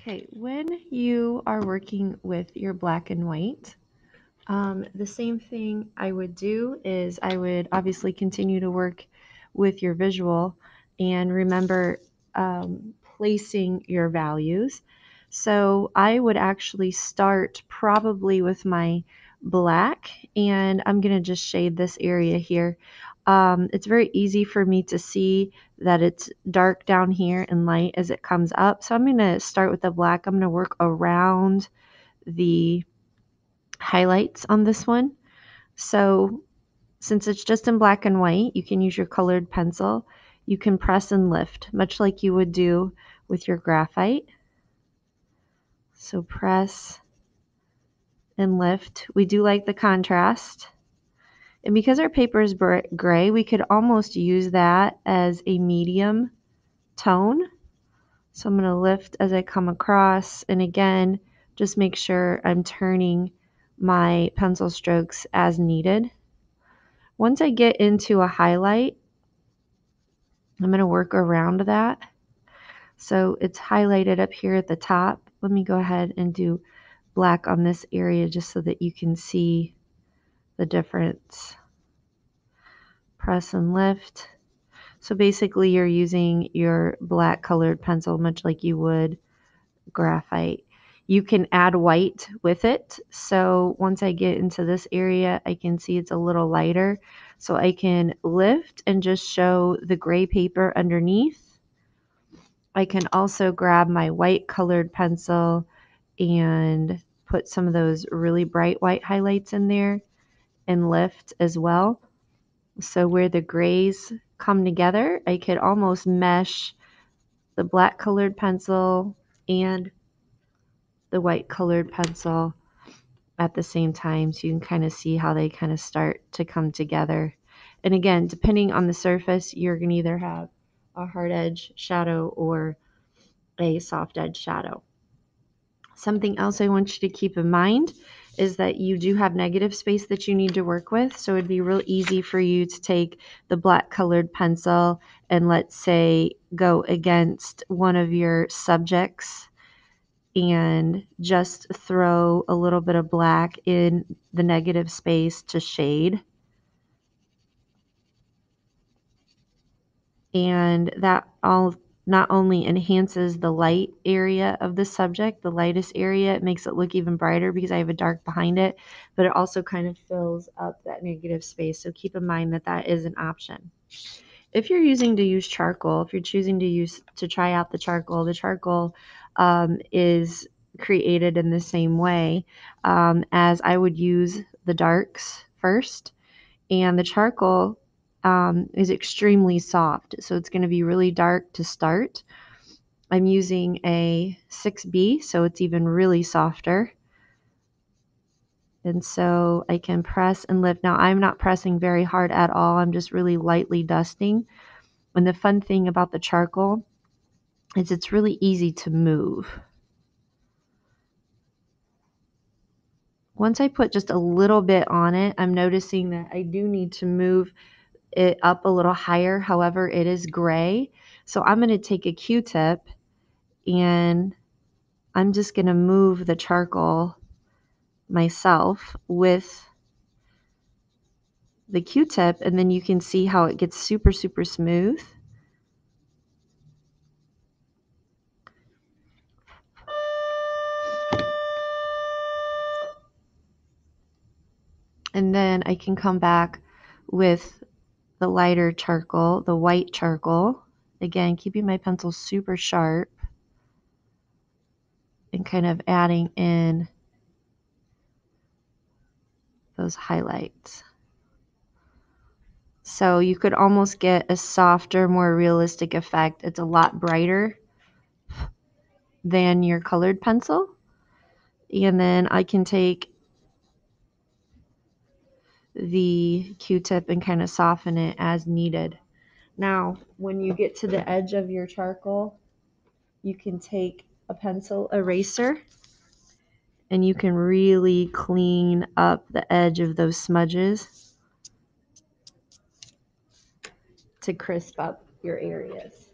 Okay, when you are working with your black and white, the same thing I would do is I would obviously continue to work with your visual and remember placing your values. So I would actually start probably with my black, and I'm going to just shade this area here. It's very easy for me to see that it's dark down here and light as it comes up. So I'm going to start with the black. I'm going to work around the highlights on this one. So since it's just in black and white, you can use your colored pencil. You can press and lift, much like you would do with your graphite. So press and lift. We do like the contrast. And because our paper is gray, we could almost use that as a medium tone. So I'm going to lift as I come across. And again, just make sure I'm turning my pencil strokes as needed. Once I get into a highlight, I'm going to work around that. So it's highlighted up here at the top. Let me go ahead and do black on this area just so that you can see the difference. Press and lift. So basically you're using your black colored pencil much like you would graphite. You can add white with it. So once I get into this area, I can see it's a little lighter. So I can lift and just show the gray paper underneath. I can also grab my white colored pencil and put some of those really bright white highlights in there and lift as well. So where the grays come together, I could almost mesh the black colored pencil and the white colored pencil at the same time, so you can kind of see how they kind of start to come together. And again, depending on the surface, you're going to either have a hard edge shadow or a soft edge shadow. Something else I want you to keep in mind is that you do have negative space that you need to work with. So it'd be real easy for you to take the black colored pencil and, let's say, go against one of your subjects and just throw a little bit of black in the negative space to shade. And that all not only enhances the light area of the subject, the lightest area, it makes it look even brighter because I have a dark behind it, but it also kind of fills up that negative space. So keep in mind that that is an option. If you're using to use charcoal, if you're choosing to try out the charcoal is created in the same way as I would use the darks first, and the charcoal is extremely soft, so it's going to be really dark to start. I'm using a 6B, so it's even really softer. And so I can press and lift. Now I'm not pressing very hard at all. I'm just really lightly dusting. And the fun thing about the charcoal is it's really easy to move. Once I put just a little bit on it, I'm noticing that I do need to move it up a little higher. However, it is gray. So I'm going to take a Q-tip and I'm just going to move the charcoal myself with the Q-tip, and then you can see how it gets super, super smooth. And then I can come back with the lighter charcoal, the white charcoal. Again, keeping my pencil super sharp and kind of adding in those highlights. So you could almost get a softer, more realistic effect. It's a lot brighter than your colored pencil. And then I can take the Q-tip and kind of soften it as needed. Now, when you get to the edge of your charcoal, you can take a pencil eraser and you can really clean up the edge of those smudges to crisp up your areas.